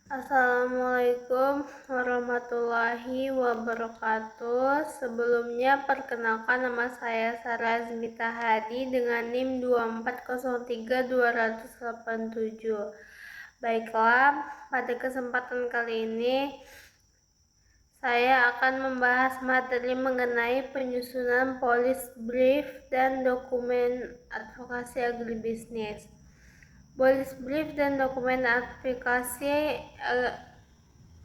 Assalamualaikum warahmatullahi wabarakatuh. Sebelumnya perkenalkan, nama saya Sarah Azmita Hadi dengan NIM 2403287. Baiklah, pada kesempatan kali ini saya akan membahas materi mengenai penyusunan policy brief dan dokumen advokasi agribisnis. Policy brief dan dokumen advokasi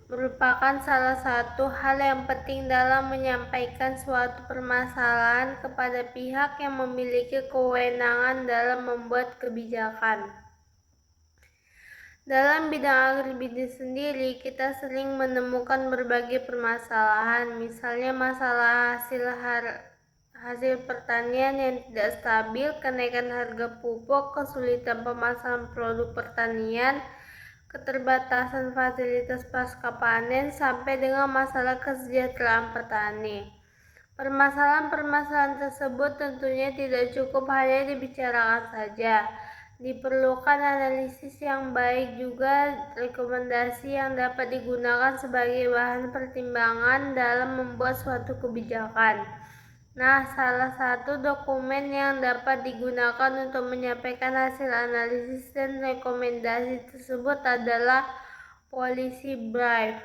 merupakan salah satu hal yang penting dalam menyampaikan suatu permasalahan kepada pihak yang memiliki kewenangan dalam membuat kebijakan. Dalam bidang agribisnis sendiri, kita sering menemukan berbagai permasalahan, misalnya masalah hasil pertanian yang tidak stabil, kenaikan harga pupuk, kesulitan pemasaran produk pertanian, keterbatasan fasilitas pasca panen, sampai dengan masalah kesejahteraan petani. Permasalahan-permasalahan tersebut tentunya tidak cukup hanya dibicarakan saja. Diperlukan analisis yang baik, juga rekomendasi yang dapat digunakan sebagai bahan pertimbangan dalam membuat suatu kebijakan. Nah, salah satu dokumen yang dapat digunakan untuk menyampaikan hasil analisis dan rekomendasi tersebut adalah policy brief.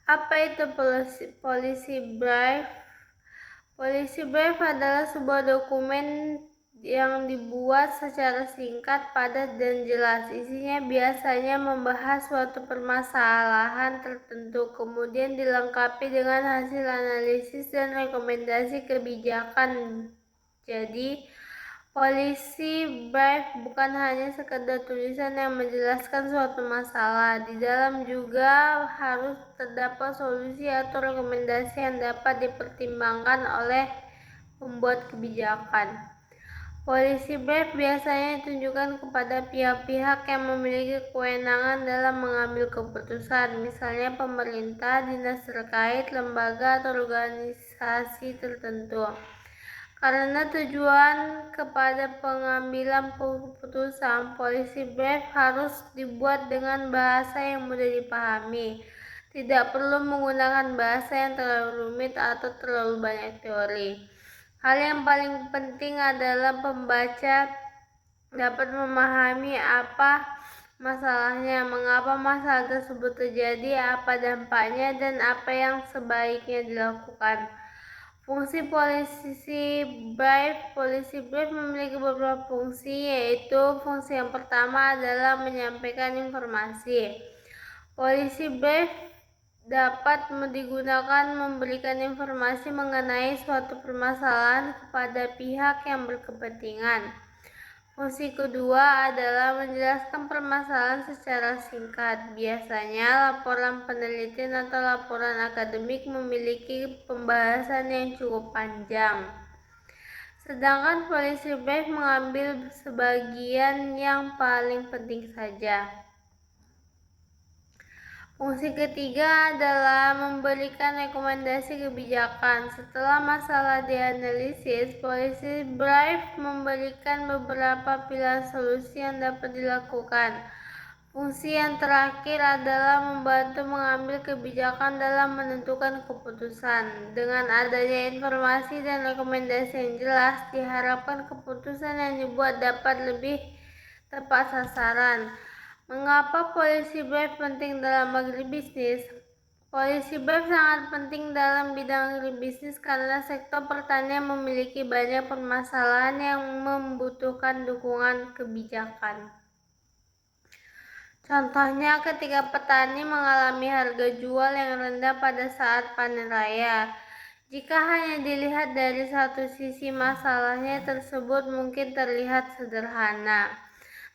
Apa itu policy brief? Policy brief adalah sebuah dokumen yang dibuat secara singkat, padat, dan jelas. Isinya biasanya membahas suatu permasalahan tertentu, kemudian dilengkapi dengan hasil analisis dan rekomendasi kebijakan. Jadi, policy brief bukan hanya sekedar tulisan yang menjelaskan suatu masalah. Di dalam juga harus terdapat solusi atau rekomendasi yang dapat dipertimbangkan oleh pembuat kebijakan. Policy brief biasanya ditunjukkan kepada pihak-pihak yang memiliki kewenangan dalam mengambil keputusan, misalnya pemerintah, dinas terkait, lembaga, atau organisasi tertentu. Karena tujuan kepada pengambilan keputusan, policy brief harus dibuat dengan bahasa yang mudah dipahami. Tidak perlu menggunakan bahasa yang terlalu rumit atau terlalu banyak teori. Hal yang paling penting adalah pembaca dapat memahami apa masalahnya, mengapa masalah tersebut terjadi, apa dampaknya, dan apa yang sebaiknya dilakukan. Fungsi policy brief memiliki beberapa fungsi, yaitu fungsi yang pertama adalah menyampaikan informasi. Policy brief dapat digunakan memberikan informasi mengenai suatu permasalahan kepada pihak yang berkepentingan. Fungsi kedua adalah menjelaskan permasalahan secara singkat. Biasanya laporan penelitian atau laporan akademik memiliki pembahasan yang cukup panjang. Sedangkan policy brief mengambil sebagian yang paling penting saja. Fungsi ketiga adalah memberikan rekomendasi kebijakan. Setelah masalah dianalisis, policy brief memberikan beberapa pilihan solusi yang dapat dilakukan. Fungsi yang terakhir adalah membantu mengambil kebijakan dalam menentukan keputusan. Dengan adanya informasi dan rekomendasi yang jelas, diharapkan keputusan yang dibuat dapat lebih tepat sasaran. Mengapa policy brief penting dalam agribisnis? Policy brief sangat penting dalam bidang agribisnis karena sektor pertanian memiliki banyak permasalahan yang membutuhkan dukungan kebijakan. Contohnya ketika petani mengalami harga jual yang rendah pada saat panen raya. Jika hanya dilihat dari satu sisi, masalahnya tersebut mungkin terlihat sederhana.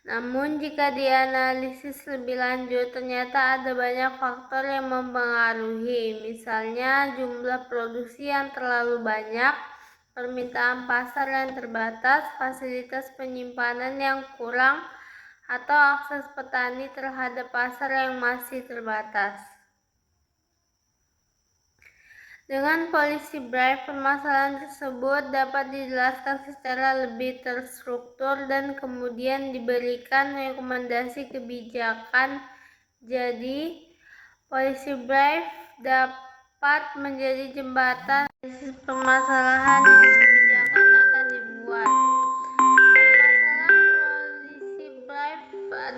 Namun jika dianalisis lebih lanjut, ternyata ada banyak faktor yang mempengaruhi, misalnya jumlah produksi yang terlalu banyak, permintaan pasar yang terbatas, fasilitas penyimpanan yang kurang, atau akses petani terhadap pasar yang masih terbatas. Dengan polisi brief, permasalahan tersebut dapat dijelaskan secara lebih terstruktur dan kemudian diberikan rekomendasi kebijakan. Jadi, polisi brief dapat menjadi jembatan permasalahan yang kebijakan akan dibuat. Permasalahan polisi brief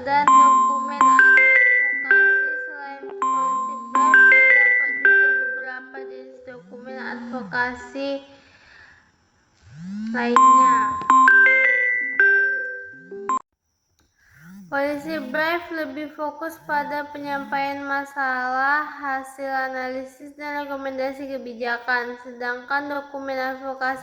dan dokumen advokasi. Selain polisi brief, terdapat juga beberapa jenis dokumen advokasi lainnya. Polisi brief lebih fokus pada penyampaian masalah, hasil analisis, dan rekomendasi kebijakan, sedangkan dokumen advokasi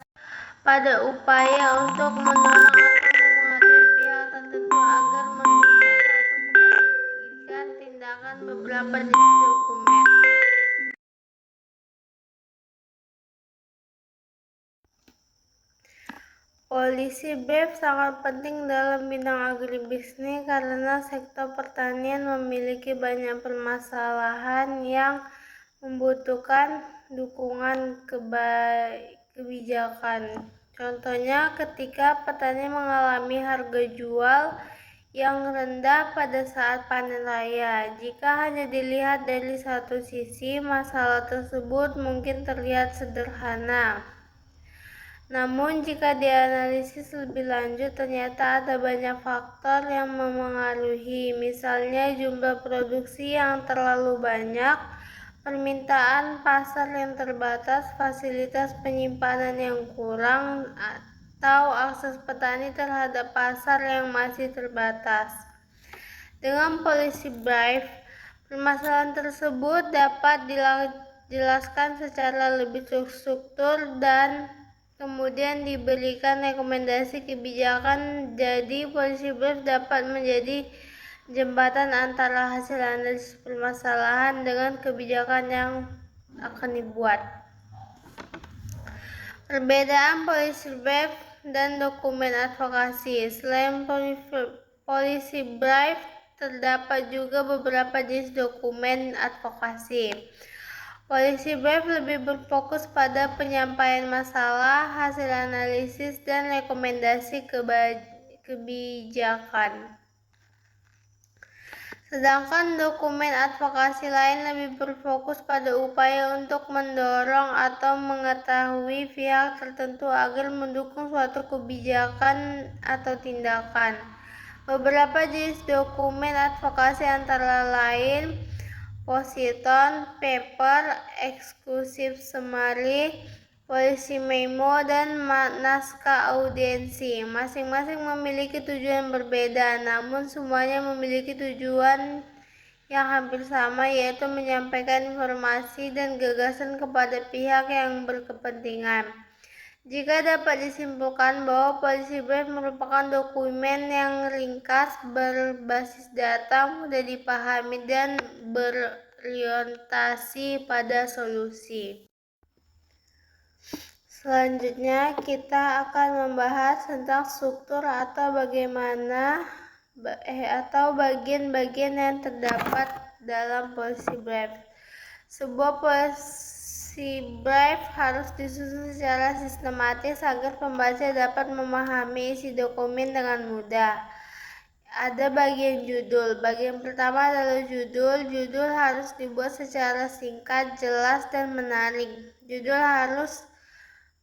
pada upaya untuk mendorong atau menguatkan pihak tertentu agar mendukung satu kebaikan tindakan. Beberapa jenis dokumen. Polisi brief sangat penting dalam bidang agribisnis karena sektor pertanian memiliki banyak permasalahan yang membutuhkan dukungan kebijakan. Contohnya ketika petani mengalami harga jual yang rendah pada saat panen raya. Jika hanya dilihat dari satu sisi, masalah tersebut mungkin terlihat sederhana. Namun jika dianalisis lebih lanjut, ternyata ada banyak faktor yang memengaruhi, misalnya jumlah produksi yang terlalu banyak, permintaan pasar yang terbatas, fasilitas penyimpanan yang kurang, atau akses petani terhadap pasar yang masih terbatas. Dengan polisi brief, permasalahan tersebut dapat dijelaskan secara lebih terstruktur dan kemudian diberikan rekomendasi kebijakan. Jadi polisi brief dapat menjadi jembatan antara hasil analisis permasalahan dengan kebijakan yang akan dibuat. Perbedaan polisi brief dan dokumen advokasi. Selain polisi brief, terdapat juga beberapa jenis dokumen advokasi. Polisi brief lebih berfokus pada penyampaian masalah, hasil analisis, dan rekomendasi kebijakan. Sedangkan dokumen advokasi lain lebih berfokus pada upaya untuk mendorong atau mengetahui pihak tertentu agar mendukung suatu kebijakan atau tindakan. Beberapa jenis dokumen advokasi antara lain position paper, eksklusif summary, polisi memo, dan naskah audiensi. Masing-masing memiliki tujuan berbeda, namun semuanya memiliki tujuan yang hampir sama, yaitu menyampaikan informasi dan gagasan kepada pihak yang berkepentingan. Jika dapat disimpulkan bahwa polisi brief merupakan dokumen yang ringkas, berbasis data, mudah dipahami, dan berorientasi pada solusi. Selanjutnya kita akan membahas tentang struktur atau bagian-bagian yang terdapat dalam polisi brief. Sebuah polisi brief harus disusun secara sistematis agar pembaca dapat memahami isi dokumen dengan mudah. Ada bagian judul. Bagian pertama adalah judul. Judul harus dibuat secara singkat, jelas, dan menarik. Judul harus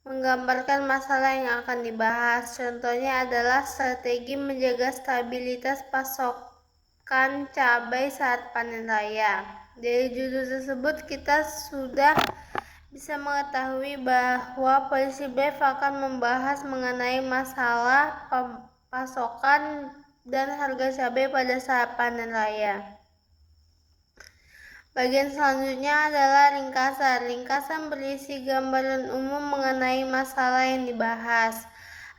menggambarkan masalah yang akan dibahas. Contohnya adalah strategi menjaga stabilitas pasokan cabai saat panen raya. Dari judul tersebut kita sudah bisa mengetahui bahwa polisi brief akan membahas mengenai masalah pasokan dan harga cabai pada saat panen raya. Bagian selanjutnya adalah ringkasan. Ringkasan berisi gambaran umum mengenai masalah yang dibahas,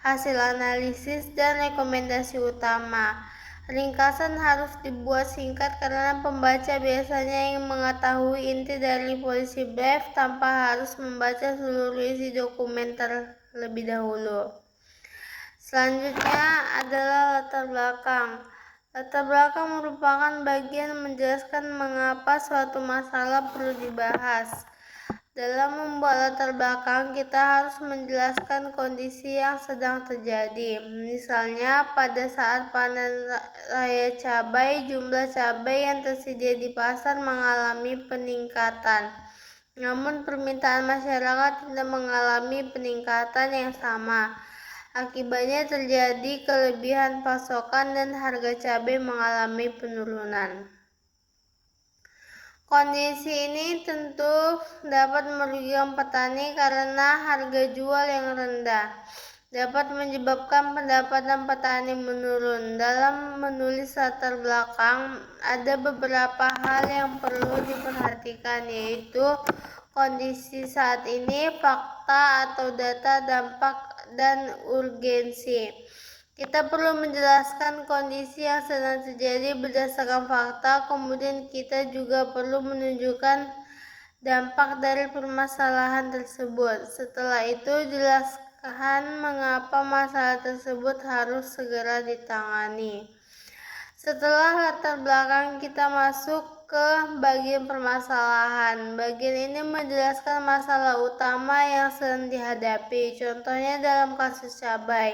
hasil analisis, dan rekomendasi utama. Ringkasan harus dibuat singkat karena pembaca biasanya ingin mengetahui inti dari polisi brief tanpa harus membaca seluruh isi dokumen terlebih dahulu. Selanjutnya adalah latar belakang. Latar belakang merupakan bagian menjelaskan mengapa suatu masalah perlu dibahas. Dalam membuat latar belakang, kita harus menjelaskan kondisi yang sedang terjadi. Misalnya, pada saat panen raya cabai, jumlah cabai yang tersedia di pasar mengalami peningkatan. Namun, permintaan masyarakat tidak mengalami peningkatan yang sama. Akibatnya terjadi kelebihan pasokan dan harga cabai mengalami penurunan. Kondisi ini tentu dapat merugikan petani karena harga jual yang rendah dapat menyebabkan pendapatan petani menurun. Dalam menulis latar belakang, ada beberapa hal yang perlu diperhatikan, yaitu kondisi saat ini, fakta atau data, dampak, dan urgensi. Kita perlu menjelaskan kondisi yang sedang terjadi berdasarkan fakta, kemudian kita juga perlu menunjukkan dampak dari permasalahan tersebut. Setelah itu, jelaskan mengapa masalah tersebut harus segera ditangani. Setelah latar belakang, kita masuk ke bagian permasalahan. Bagian ini menjelaskan masalah utama yang sedang dihadapi. Contohnya dalam kasus cabai.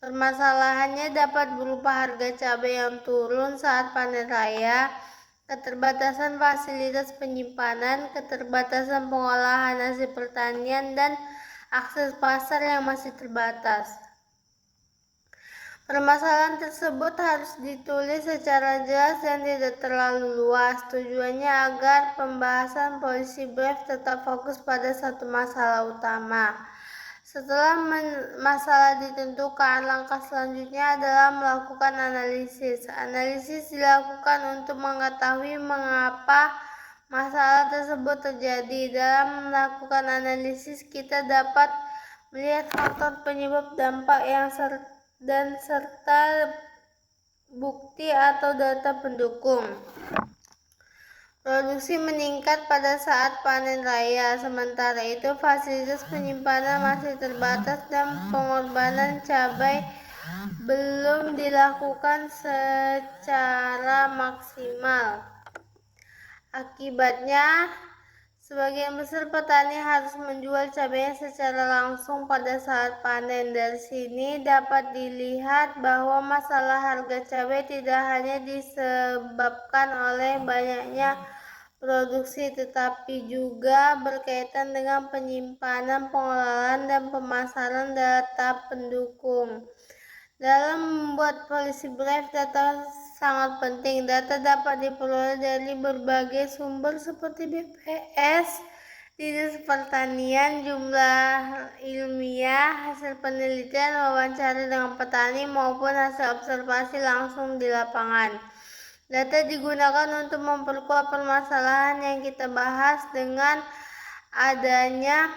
Permasalahannya dapat berupa harga cabai yang turun saat panen raya, keterbatasan fasilitas penyimpanan, keterbatasan pengolahan hasil pertanian, dan akses pasar yang masih terbatas. Permasalahan tersebut harus ditulis secara jelas dan tidak terlalu luas. Tujuannya agar pembahasan policy brief tetap fokus pada satu masalah utama. Setelah masalah ditentukan, langkah selanjutnya adalah melakukan analisis. Analisis dilakukan untuk mengetahui mengapa masalah tersebut terjadi. Dalam melakukan analisis, kita dapat melihat faktor penyebab, dampak yang serta bukti atau data pendukung. Produksi meningkat pada saat panen raya, sementara itu fasilitas penyimpanan masih terbatas dan pengorbanan cabai belum dilakukan secara maksimal. Akibatnya, sebagian besar petani harus menjual cabainya secara langsung pada saat panen. Dari sini dapat dilihat bahwa masalah harga cabai tidak hanya disebabkan oleh banyaknya produksi, tetapi juga berkaitan dengan penyimpanan, pengolahan, dan pemasaran data pendukung. Dalam membuat policy brief, data sangat penting. Data dapat diperoleh dari berbagai sumber seperti BPS, Dinas Pertanian, jumlah ilmiah, hasil penelitian, wawancara dengan petani, maupun hasil observasi langsung di lapangan. Data digunakan untuk memperkuat permasalahan yang kita bahas. Dengan adanya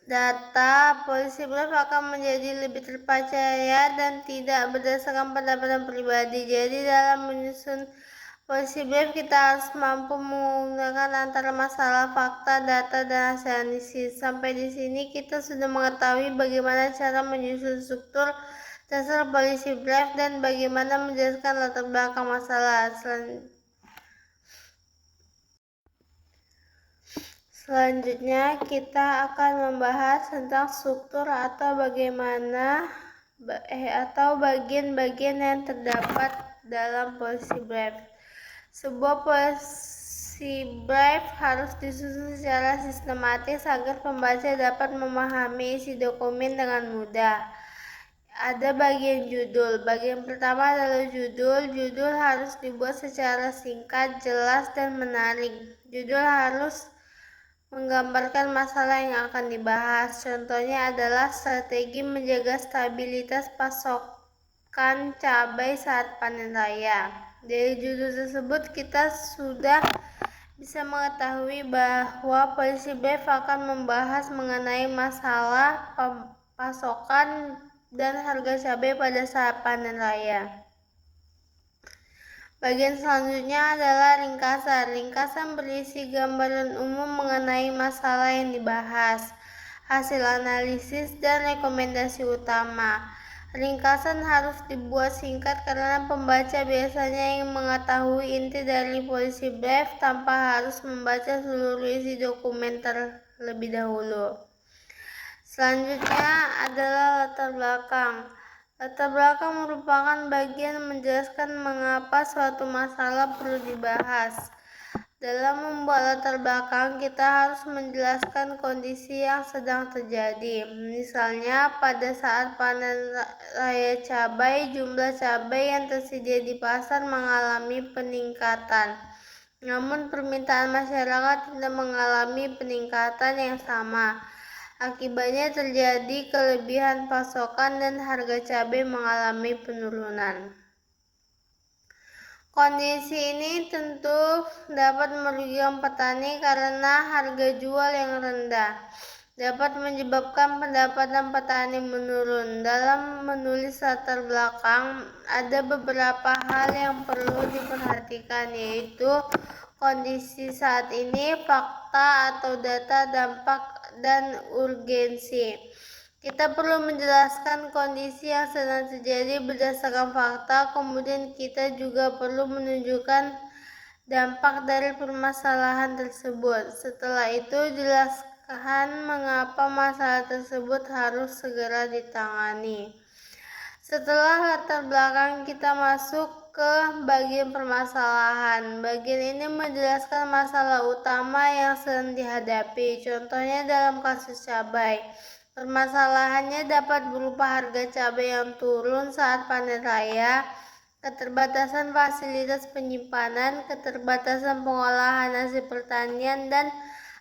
data, policy brief akan menjadi lebih terpercaya dan tidak berdasarkan pendapatan pribadi. Jadi dalam menyusun policy brief, kita harus mampu menggunakan antara masalah, fakta, data, dan hasil analisis. Sampai di sini kita sudah mengetahui bagaimana cara menyusun struktur dasar policy brief dan bagaimana menjelaskan latar belakang masalah. Selanjutnya kita akan membahas tentang struktur atau bagian-bagian yang terdapat dalam policy brief. Sebuah policy brief harus disusun secara sistematis agar pembaca dapat memahami isi dokumen dengan mudah. Ada bagian judul. Bagian pertama adalah judul. Judul harus dibuat secara singkat, jelas, dan menarik. Judul harus menggambarkan masalah yang akan dibahas. Contohnya adalah strategi menjaga stabilitas pasokan cabai saat panen raya. Dari judul tersebut kita sudah bisa mengetahui bahwa policy brief akan membahas mengenai masalah pasokan dan harga cabai pada saat panen raya. Bagian selanjutnya adalah ringkasan. Ringkasan berisi gambaran umum mengenai masalah yang dibahas, hasil analisis, dan rekomendasi utama. Ringkasan harus dibuat singkat karena pembaca biasanya ingin mengetahui inti dari polisi brief tanpa harus membaca seluruh isi dokumen terlebih dahulu. Selanjutnya adalah latar belakang. Latar belakang merupakan bagian menjelaskan mengapa suatu masalah perlu dibahas. Dalam membuat latar belakang, kita harus menjelaskan kondisi yang sedang terjadi. Misalnya, pada saat panen raya cabai, jumlah cabai yang tersedia di pasar mengalami peningkatan. Namun, permintaan masyarakat tidak mengalami peningkatan yang sama. Akibatnya terjadi kelebihan pasokan dan harga cabai mengalami penurunan. Kondisi ini tentu dapat merugikan petani karena harga jual yang rendah dapat menyebabkan pendapatan petani menurun. Dalam menulis latar belakang, ada beberapa hal yang perlu diperhatikan, yaitu kondisi saat ini, fakta atau data, dampak, dan urgensi. Kita perlu menjelaskan kondisi yang sedang terjadi berdasarkan fakta, kemudian kita juga perlu menunjukkan dampak dari permasalahan tersebut. Setelah itu, jelaskan mengapa masalah tersebut harus segera ditangani. Setelah latar belakang, kita masuk ke bagian permasalahan. Bagian ini menjelaskan masalah utama yang sedang dihadapi. Contohnya dalam kasus cabai. Permasalahannya dapat berupa harga cabai yang turun saat panen raya, keterbatasan fasilitas penyimpanan, keterbatasan pengolahan hasil pertanian, dan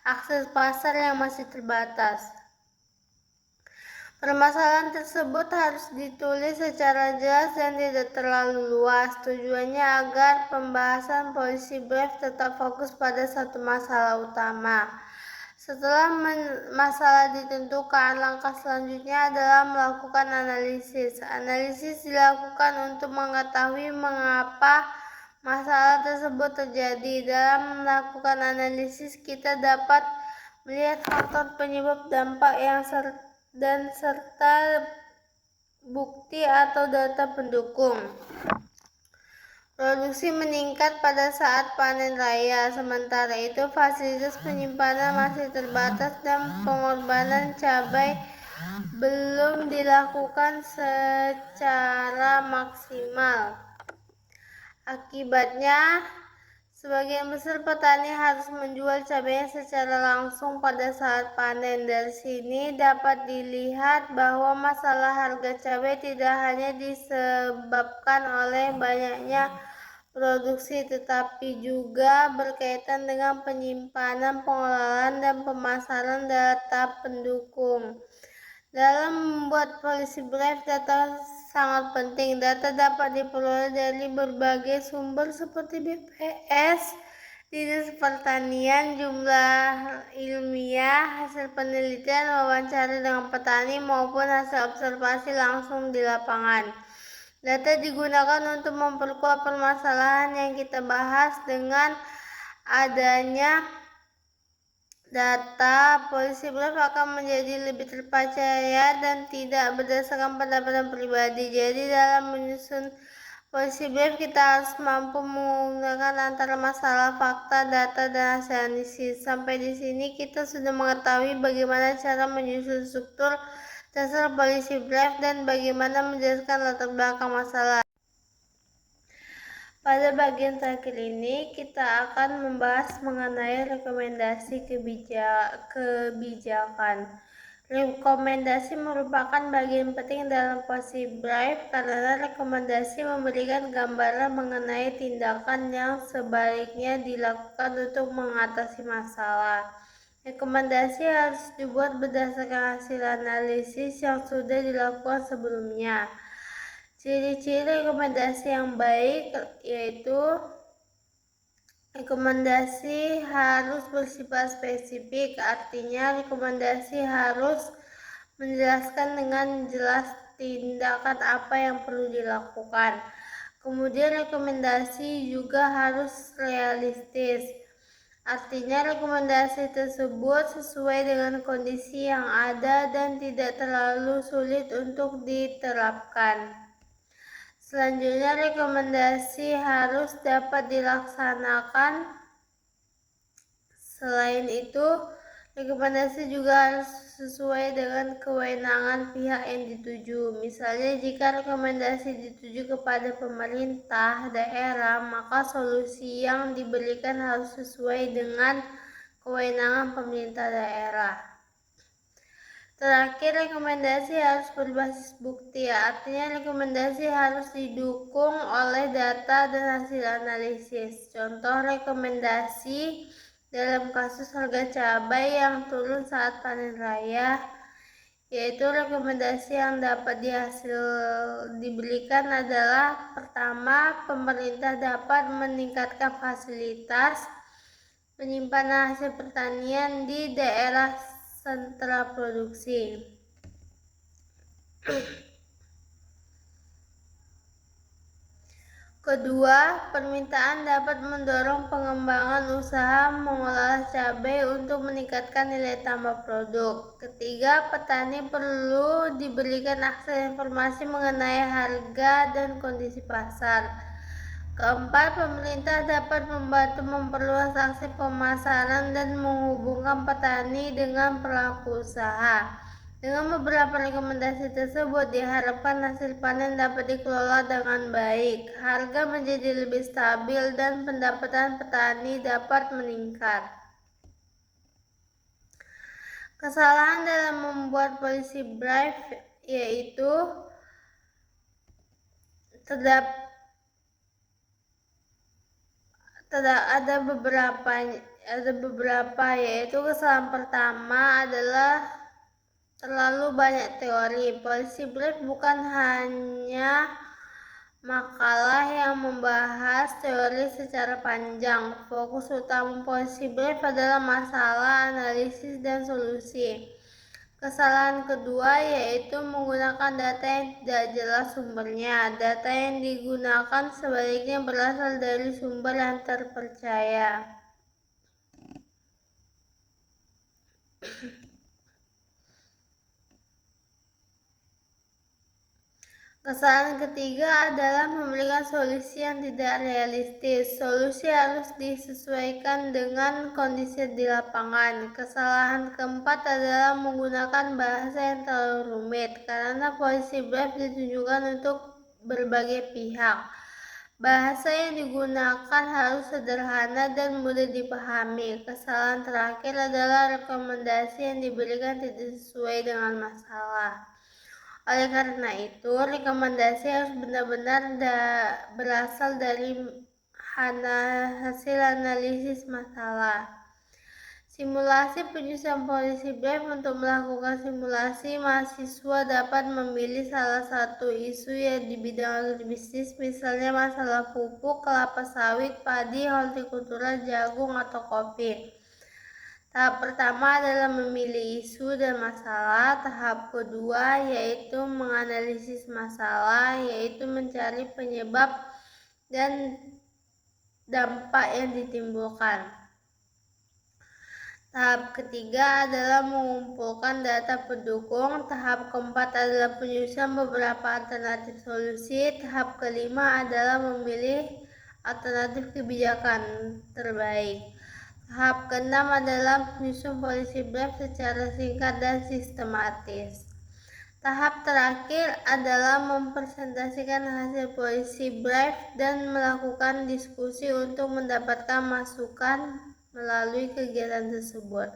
akses pasar yang masih terbatas. Permasalahan tersebut harus ditulis secara jelas dan tidak terlalu luas. Tujuannya agar pembahasan polisi brief tetap fokus pada satu masalah utama. Setelah masalah ditentukan, langkah selanjutnya adalah melakukan analisis. Analisis dilakukan untuk mengetahui mengapa masalah tersebut terjadi. Dalam melakukan analisis, kita dapat melihat faktor penyebab, dampak yang serta bukti atau data pendukung. Produksi meningkat pada saat panen raya, sementara itu fasilitas penyimpanan masih terbatas dan pengorbanan cabai belum dilakukan secara maksimal. Akibatnya, sebagian besar petani harus menjual cabainya secara langsung pada saat panen. Dari sini dapat dilihat bahwa masalah harga cabai tidak hanya disebabkan oleh banyaknya produksi, tetapi juga berkaitan dengan penyimpanan, pengolahan, dan pemasaran data pendukung. Dalam membuat polisi brief, data sangat penting. Data dapat diperoleh dari berbagai sumber seperti BPS, Dinas Pertanian, jumlah ilmiah, hasil penelitian, wawancara dengan petani, maupun hasil observasi langsung di lapangan. Data digunakan untuk memperkuat permasalahan yang kita bahas. Dengan adanya data, polisi brief akan menjadi lebih terpercaya dan tidak berdasarkan pendapatan pribadi. Jadi dalam menyusun polisi brief, kita harus mampu menggunakan antara masalah, fakta, data, dan hasil analisis. Sampai di sini kita sudah mengetahui bagaimana cara menyusun struktur dasar polisi brief dan bagaimana menjelaskan latar belakang masalah. Pada bagian terakhir ini, kita akan membahas mengenai rekomendasi kebijakan. Rekomendasi merupakan bagian penting dalam polisi brief karena rekomendasi memberikan gambaran mengenai tindakan yang sebaiknya dilakukan untuk mengatasi masalah. Rekomendasi harus dibuat berdasarkan hasil analisis yang sudah dilakukan sebelumnya. Ciri-ciri rekomendasi yang baik yaitu rekomendasi harus bersifat spesifik, artinya rekomendasi harus menjelaskan dengan jelas tindakan apa yang perlu dilakukan. Kemudian rekomendasi juga harus realistis. Artinya rekomendasi tersebut sesuai dengan kondisi yang ada dan tidak terlalu sulit untuk diterapkan. Selanjutnya, rekomendasi harus dapat dilaksanakan. Selain itu, rekomendasi juga harus sesuai dengan kewenangan pihak yang dituju. Misalnya, jika rekomendasi dituju kepada pemerintah daerah, maka solusi yang diberikan harus sesuai dengan kewenangan pemerintah daerah. Terakhir, rekomendasi harus berbasis bukti. Artinya, rekomendasi harus didukung oleh data dan hasil analisis. Contoh rekomendasi dalam kasus harga cabai yang turun saat panen raya, yaitu rekomendasi yang dapat diberikan adalah: pertama, pemerintah dapat meningkatkan fasilitas penyimpanan hasil pertanian di daerah sentra produksi. Kedua, permintaan dapat mendorong pengembangan usaha mengolah cabai untuk meningkatkan nilai tambah produk. Ketiga, petani perlu diberikan akses informasi mengenai harga dan kondisi pasar. Keempat, pemerintah dapat membantu memperluas akses pemasaran dan menghubungkan petani dengan pelaku usaha. Dengan beberapa rekomendasi tersebut, diharapkan hasil panen dapat dikelola dengan baik, harga menjadi lebih stabil, dan pendapatan petani dapat meningkat. Kesalahan dalam membuat policy brief yaitu ada beberapa, yaitu kesalahan pertama adalah terlalu banyak teori. Policy brief bukan hanya makalah yang membahas teori secara panjang. Fokus utama policy brief adalah masalah, analisis, dan solusi. Kesalahan kedua yaitu menggunakan data yang tidak jelas sumbernya. Data yang digunakan sebaliknya berasal dari sumber yang terpercaya. Kesalahan ketiga adalah memberikan solusi yang tidak realistis. Solusi harus disesuaikan dengan kondisi di lapangan. Kesalahan keempat adalah menggunakan bahasa yang terlalu rumit, karena policy brief ditujukan untuk berbagai pihak. Bahasa yang digunakan harus sederhana dan mudah dipahami. Kesalahan terakhir adalah rekomendasi yang diberikan tidak sesuai dengan masalah. Oleh karena itu, rekomendasi harus benar-benar berasal dari hasil analisis masalah. Simulasi penyusunan policy brief. Untuk melakukan simulasi, mahasiswa dapat memilih salah satu isu yang di bidang agribisnis, misalnya masalah pupuk, kelapa sawit, padi, hortikultura, jagung, atau kopi. Tahap pertama adalah memilih isu dan masalah. Tahap kedua yaitu menganalisis masalah, yaitu mencari penyebab dan dampak yang ditimbulkan. Tahap ketiga adalah mengumpulkan data pendukung. Tahap keempat adalah penyusunan beberapa alternatif solusi. Tahap kelima adalah memilih alternatif kebijakan terbaik. Tahap keenam adalah menyusun policy brief secara singkat dan sistematis. Tahap terakhir adalah mempresentasikan hasil policy brief dan melakukan diskusi untuk mendapatkan masukan melalui kegiatan tersebut.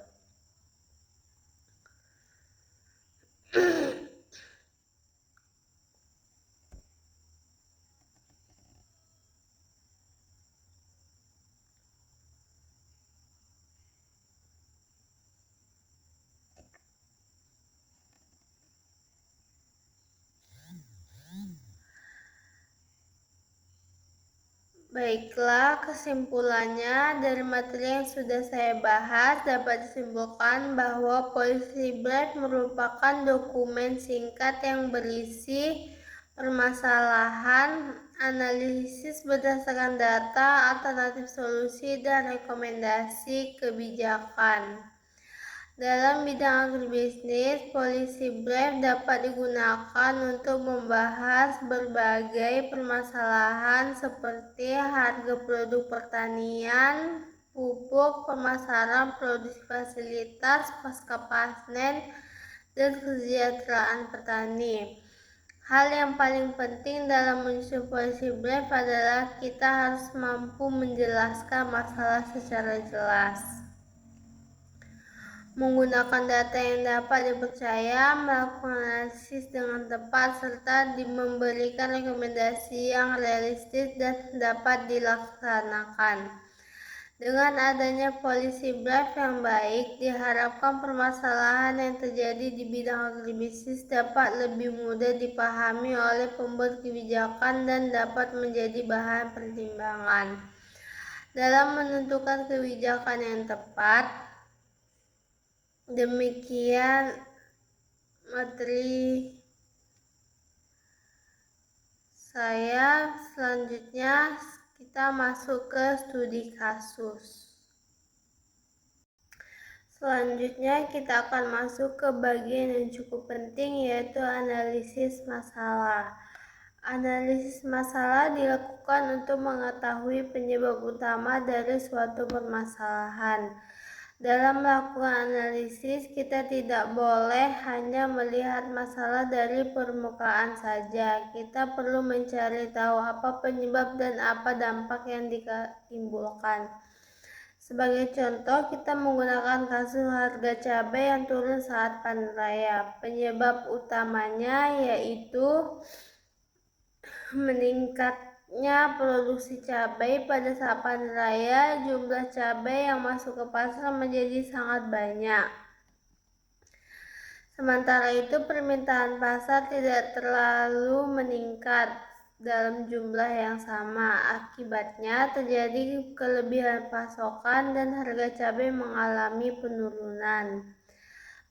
Baiklah, kesimpulannya dari materi yang sudah saya bahas dapat disimpulkan bahwa policy brief merupakan dokumen singkat yang berisi permasalahan, analisis berdasarkan data, alternatif solusi, dan rekomendasi kebijakan. Dalam bidang agribisnis, policy brief dapat digunakan untuk membahas berbagai permasalahan seperti harga produk pertanian, pupuk, pemasaran, produksi fasilitas pasca panen, dan kesejahteraan petani. Hal yang paling penting dalam menyusun policy brief adalah kita harus mampu menjelaskan masalah secara jelas, menggunakan data yang dapat dipercaya, melakukan analisis dengan tepat, serta memberikan rekomendasi yang realistis dan dapat dilaksanakan. Dengan adanya policy brief yang baik, diharapkan permasalahan yang terjadi di bidang agribisnis dapat lebih mudah dipahami oleh pembuat kebijakan dan dapat menjadi bahan pertimbangan dalam menentukan kebijakan yang tepat. Demikian materi saya. Selanjutnya kita masuk ke studi kasus. Selanjutnya kita akan masuk ke bagian yang cukup penting, yaitu analisis masalah. Analisis masalah dilakukan untuk mengetahui penyebab utama dari suatu permasalahan. Dalam melakukan analisis, kita tidak boleh hanya melihat masalah dari permukaan saja. Kita perlu mencari tahu apa penyebab dan apa dampak yang ditimbulkan. Sebagai contoh, kita menggunakan kasus harga cabai yang turun saat panen raya. Penyebab utamanya yaitu meningkatnya produksi cabai pada saat panen raya. Jumlah cabai yang masuk ke pasar menjadi sangat banyak. Sementara itu, permintaan pasar tidak terlalu meningkat dalam jumlah yang sama. Akibatnya, terjadi kelebihan pasokan dan harga cabai mengalami penurunan.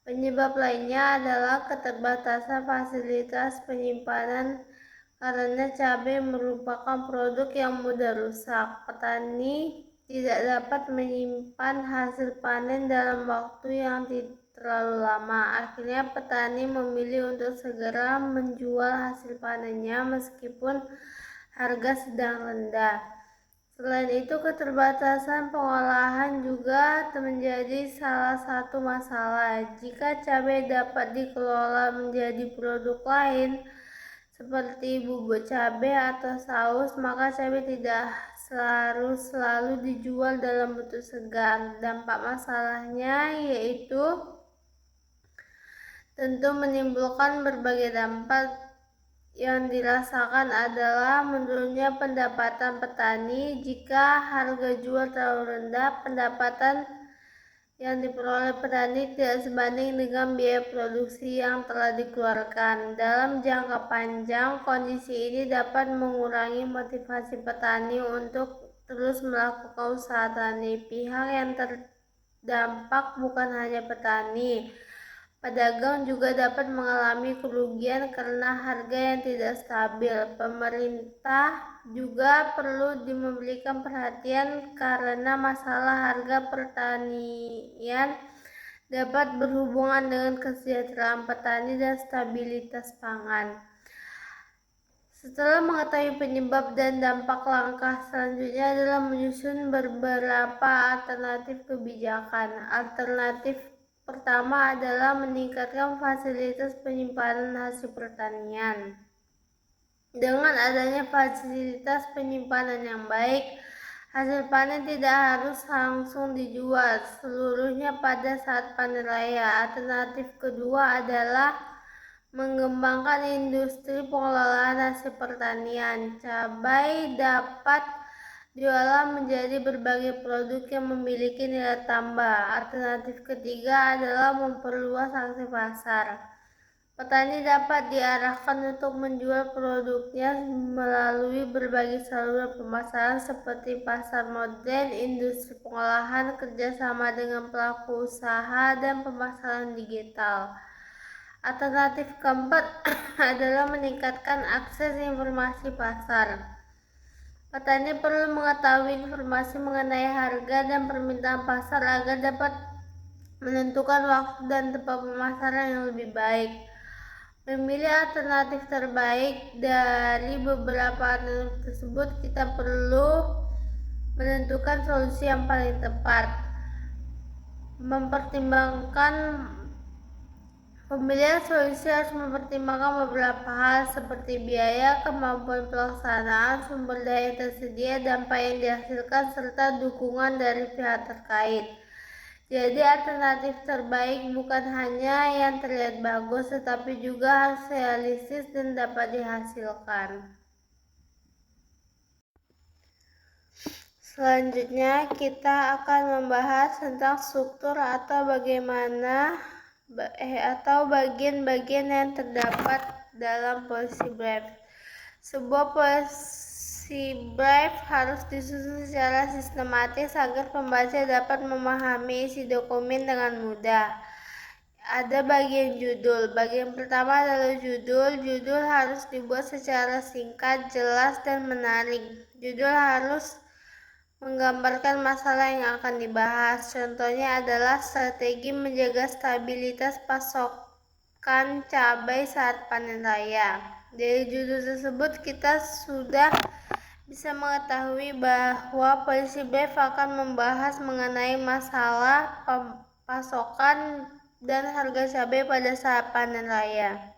Penyebab lainnya adalah keterbatasan fasilitas penyimpanan karena cabai merupakan produk yang mudah rusak. Petani tidak dapat menyimpan hasil panen dalam waktu yang terlalu lama. Akhirnya petani memilih untuk segera menjual hasil panennya meskipun harga sedang rendah. Selain itu, keterbatasan pengolahan juga menjadi salah satu masalah. Jika cabai dapat dikelola menjadi produk lain seperti bubuk cabai atau saus, maka cabai tidak selalu dijual dalam bentuk segar. Dampak masalahnya yaitu tentu menimbulkan berbagai dampak. Yang dirasakan adalah menurunnya pendapatan petani. Jika harga jual terlalu rendah, pendapatan yang diperoleh petani tidak sebanding dengan biaya produksi yang telah dikeluarkan. Dalam jangka panjang, kondisi ini dapat mengurangi motivasi petani untuk terus melakukan usaha tani. Pihak yang terdampak bukan hanya petani. Pedagang juga dapat mengalami kerugian karena harga yang tidak stabil. Pemerintah juga perlu memberikan perhatian karena masalah harga pertanian dapat berhubungan dengan kesejahteraan petani dan stabilitas pangan. Setelah mengetahui penyebab dan dampak, langkah selanjutnya adalah menyusun beberapa alternatif kebijakan. Alternatif pertama adalah meningkatkan fasilitas penyimpanan hasil pertanian. Dengan adanya fasilitas penyimpanan yang baik, hasil panen tidak harus langsung dijual seluruhnya pada saat panen raya. Alternatif kedua adalah mengembangkan industri pengelolaan hasil pertanian. Cabai dapat diolah menjadi berbagai produk yang memiliki nilai tambah. Alternatif ketiga adalah memperluas akses pasar. Petani dapat diarahkan untuk menjual produknya melalui berbagai saluran pemasaran seperti pasar modern, industri pengolahan, kerjasama dengan pelaku usaha, dan pemasaran digital. Alternatif keempat adalah meningkatkan akses informasi pasar. Petani perlu mengetahui informasi mengenai harga dan permintaan pasar agar dapat menentukan waktu dan tempat pemasaran yang lebih baik. Memilih alternatif terbaik dari beberapa alternatif tersebut, kita perlu menentukan solusi yang paling tepat. Pemilihan solusi harus mempertimbangkan beberapa hal seperti biaya, kemampuan pelaksanaan, sumber daya yang tersedia, dampak yang dihasilkan, serta dukungan dari pihak terkait. Jadi alternatif terbaik bukan hanya yang terlihat bagus, tetapi juga harus realistis dan dapat dihasilkan. Selanjutnya kita akan membahas tentang struktur atau bagian-bagian yang terdapat dalam policy brief. Sebuah policy brief harus disusun secara sistematis agar pembaca dapat memahami isi dokumen dengan mudah. Ada bagian judul. Bagian pertama adalah judul. Judul harus dibuat secara singkat, jelas, dan menarik. Judul harus menggambarkan masalah yang akan dibahas. Contohnya adalah strategi menjaga stabilitas pasokan cabai saat panen raya. Dari judul tersebut kita sudah bisa mengetahui bahwa policy brief akan membahas mengenai masalah pasokan dan harga cabai pada saat panen raya.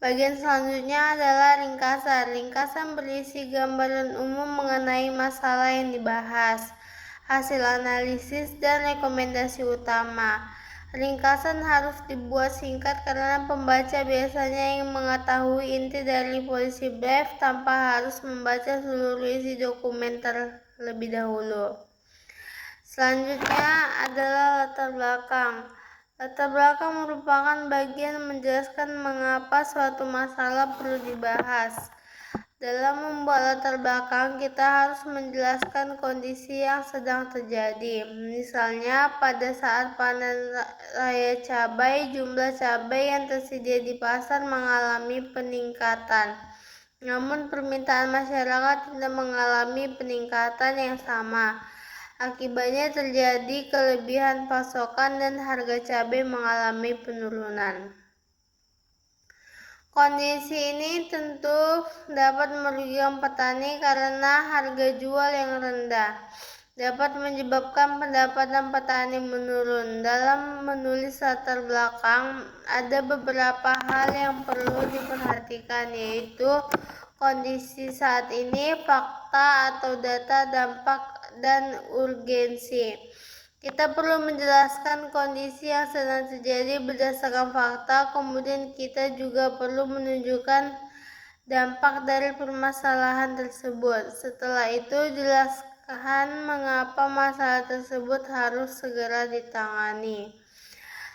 Bagian selanjutnya adalah ringkasan. Ringkasan berisi gambaran umum mengenai masalah yang dibahas, hasil analisis, dan rekomendasi utama. Ringkasan harus dibuat singkat karena pembaca biasanya ingin mengetahui inti dari policy brief tanpa harus membaca seluruh isi dokumen terlebih dahulu. Selanjutnya adalah latar belakang. Latar belakang merupakan bagian menjelaskan mengapa suatu masalah perlu dibahas. Dalam membuat latar belakang, kita harus menjelaskan kondisi yang sedang terjadi. Misalnya, pada saat panen raya cabai, jumlah cabai yang tersedia di pasar mengalami peningkatan. Namun, permintaan masyarakat tidak mengalami peningkatan yang sama. Akibatnya terjadi kelebihan pasokan dan harga cabai mengalami penurunan. Kondisi ini tentu dapat merugikan petani karena harga jual yang rendah dapat menyebabkan pendapatan petani menurun. Dalam menulis latar belakang, ada beberapa hal yang perlu diperhatikan, yaitu kondisi saat ini, fakta atau data, dampak, dan urgensi. Kita perlu menjelaskan kondisi yang sedang terjadi berdasarkan fakta, kemudian kita juga perlu menunjukkan dampak dari permasalahan tersebut. Setelah itu, jelaskan mengapa masalah tersebut harus segera ditangani.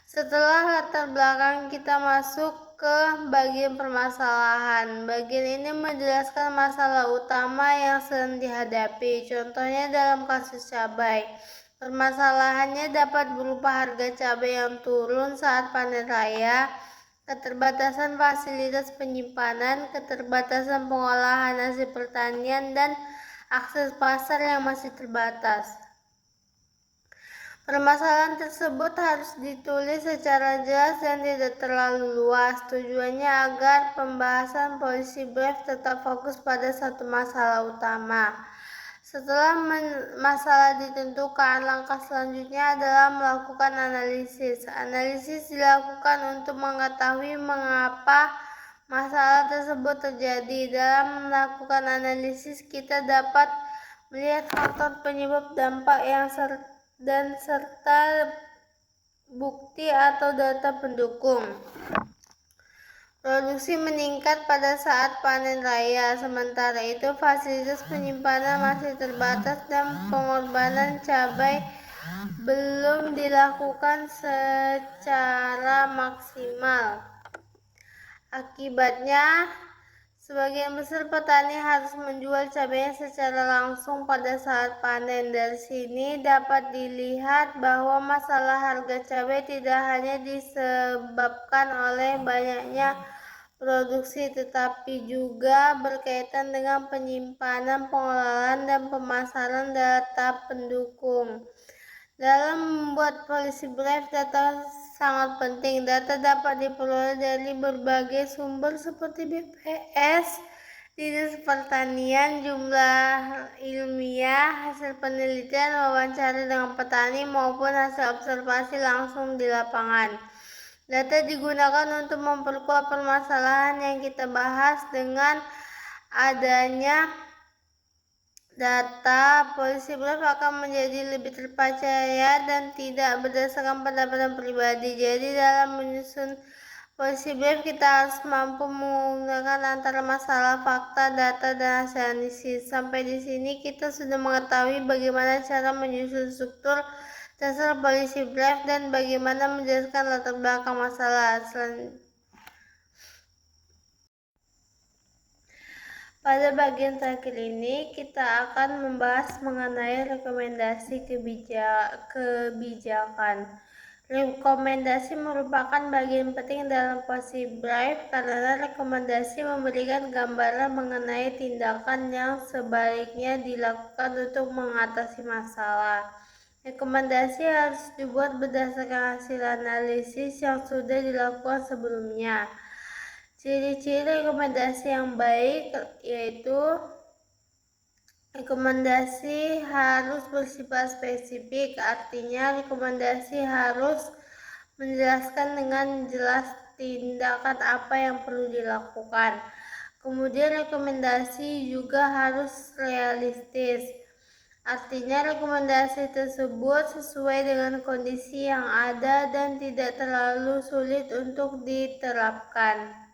Setelah latar belakang, kita masuk ke bagian permasalahan. Bagian ini menjelaskan masalah utama yang sedang dihadapi. Contohnya dalam kasus cabai. Permasalahannya dapat berupa harga cabai yang turun saat panen raya, keterbatasan fasilitas penyimpanan, keterbatasan pengolahan hasil pertanian, dan akses pasar yang masih terbatas. Permasalahan tersebut harus ditulis secara jelas dan tidak terlalu luas. Tujuannya agar pembahasan policy brief tetap fokus pada satu masalah utama. Setelah masalah ditentukan, langkah selanjutnya adalah melakukan analisis. Analisis dilakukan untuk mengetahui mengapa masalah tersebut terjadi. Dalam melakukan analisis, kita dapat melihat faktor penyebab, dampak yang serta bukti atau data pendukung. Produksi meningkat pada saat panen raya, sementara itu fasilitas penyimpanan masih terbatas dan pengorbanan cabai belum dilakukan secara maksimal. Akibatnya, sebagian besar petani harus menjual cabainya secara langsung pada saat panen. Dari sini dapat dilihat bahwa masalah harga cabai tidak hanya disebabkan oleh banyaknya produksi, tetapi juga berkaitan dengan penyimpanan, pengelolaan, dan pemasaran data pendukung. Dalam membuat policy brief, data sangat penting. Data dapat diperoleh dari berbagai sumber seperti BPS, Dinas Pertanian, jumlah ilmiah, hasil penelitian, wawancara dengan petani, maupun hasil observasi langsung di lapangan. Data digunakan untuk memperkuat permasalahan yang kita bahas. Dengan adanya data, policy brief akan menjadi lebih terpercaya dan tidak berdasarkan pendapatan pribadi. Jadi dalam menyusun policy brief, kita harus mampu menggunakan antara masalah, fakta, data, dan hasil analisis. Sampai di sini kita sudah mengetahui bagaimana cara menyusun struktur dasar policy brief dan bagaimana menjelaskan latar belakang masalah. Pada bagian terakhir ini, kita akan membahas mengenai rekomendasi kebijakan. Rekomendasi merupakan bagian penting dalam policy brief karena rekomendasi memberikan gambaran mengenai tindakan yang sebaiknya dilakukan untuk mengatasi masalah. Rekomendasi harus dibuat berdasarkan hasil analisis yang sudah dilakukan sebelumnya. Ciri-ciri rekomendasi yang baik yaitu rekomendasi harus bersifat spesifik, artinya rekomendasi harus menjelaskan dengan jelas tindakan apa yang perlu dilakukan. Kemudian rekomendasi juga harus realistis, artinya rekomendasi tersebut sesuai dengan kondisi yang ada dan tidak terlalu sulit untuk diterapkan.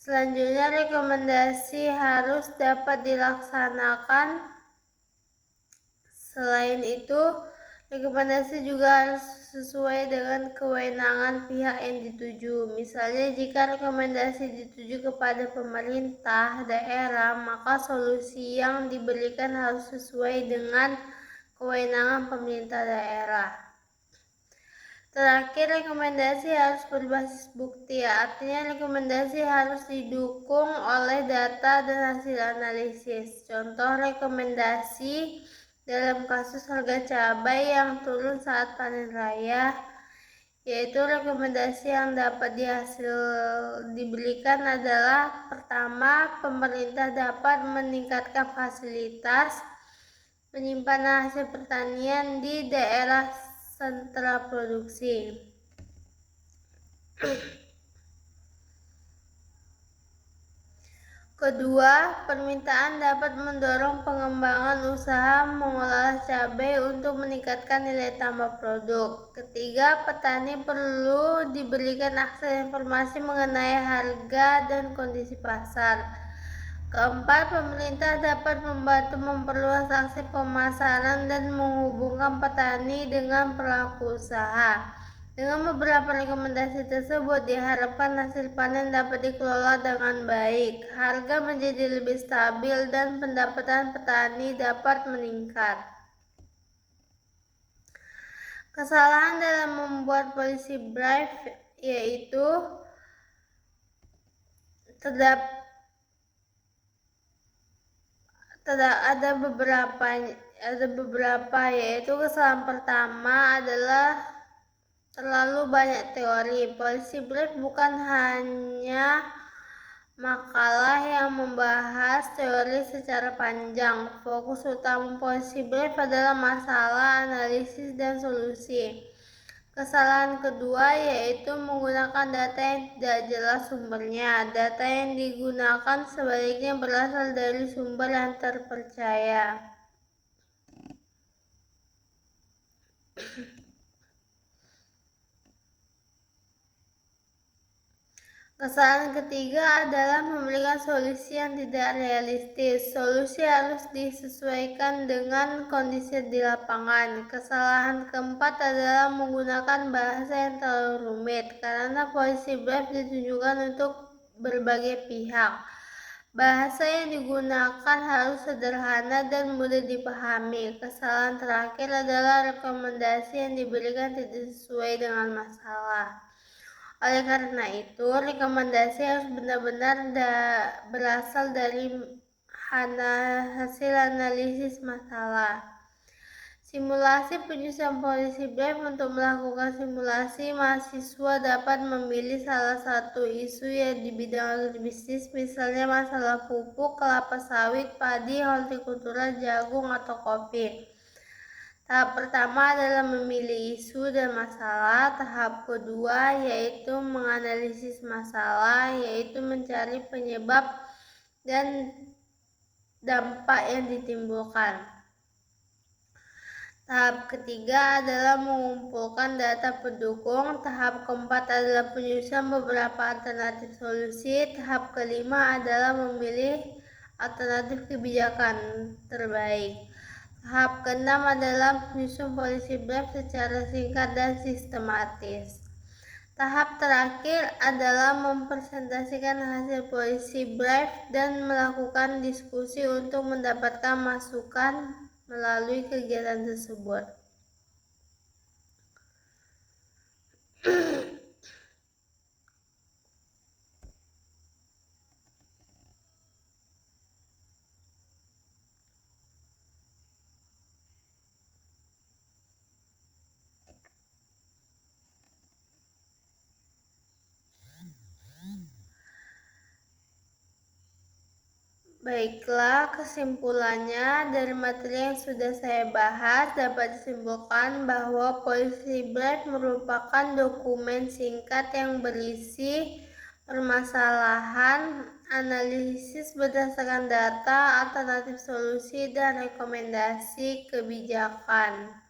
Selanjutnya, rekomendasi harus dapat dilaksanakan. Selain itu, rekomendasi juga harus sesuai dengan kewenangan pihak yang dituju. Misalnya, jika rekomendasi dituju kepada pemerintah daerah, maka solusi yang diberikan harus sesuai dengan kewenangan pemerintah daerah. Terakhir, rekomendasi harus berbasis bukti, artinya rekomendasi harus didukung oleh data dan hasil analisis. Contoh rekomendasi dalam kasus harga cabai yang turun saat panen raya, yaitu rekomendasi yang dapat diberikan adalah: pertama, pemerintah dapat meningkatkan fasilitas penyimpanan hasil pertanian di daerah sentra produksi. Kedua, permintaan dapat mendorong pengembangan usaha mengolah cabai untuk meningkatkan nilai tambah produk. Ketiga, petani perlu diberikan akses informasi mengenai harga dan kondisi pasar. Keempat, pemerintah dapat membantu memperluas akses pemasaran dan menghubungkan petani dengan pelaku usaha. Dengan beberapa rekomendasi tersebut, diharapkan hasil panen dapat dikelola dengan baik, harga menjadi lebih stabil, dan pendapatan petani dapat meningkat. Kesalahan dalam membuat policy brief yaitu ada beberapa, yaitu kesalahan pertama adalah terlalu banyak teori. Policy brief bukan hanya makalah yang membahas teori secara panjang. Fokus utama policy brief adalah masalah, analisis, dan solusi. Kesalahan kedua yaitu menggunakan data yang tidak jelas sumbernya. Data yang digunakan sebaliknya berasal dari sumber yang terpercaya. Kesalahan ketiga adalah memberikan solusi yang tidak realistis. Solusi harus disesuaikan dengan kondisi di lapangan. Kesalahan keempat adalah menggunakan bahasa yang terlalu rumit, karena policy brief ditujukan untuk berbagai pihak. Bahasa yang digunakan harus sederhana dan mudah dipahami. Kesalahan terakhir adalah rekomendasi yang diberikan tidak sesuai dengan masalah. Oleh karena itu, rekomendasi harus benar-benar berasal dari hasil analisis masalah. Simulasi penyusunan policy brief. Untuk melakukan simulasi, mahasiswa dapat memilih salah satu isu yang di bidang agribisnis, misalnya masalah pupuk, kelapa sawit, padi, hortikultura, jagung, atau kopi. Tahap pertama adalah memilih isu dan masalah. Tahap kedua yaitu menganalisis masalah, yaitu mencari penyebab dan dampak yang ditimbulkan. Tahap ketiga adalah mengumpulkan data pendukung. Tahap keempat adalah penyusunan beberapa alternatif solusi. Tahap kelima adalah memilih alternatif kebijakan terbaik. Tahap keenam adalah menyusun policy brief secara singkat dan sistematis. Tahap terakhir adalah mempresentasikan hasil policy brief dan melakukan diskusi untuk mendapatkan masukan melalui kegiatan tersebut. Baiklah, kesimpulannya dari materi yang sudah saya bahas dapat disimpulkan bahwa policy brief merupakan dokumen singkat yang berisi permasalahan, analisis berdasarkan data, alternatif solusi, dan rekomendasi kebijakan.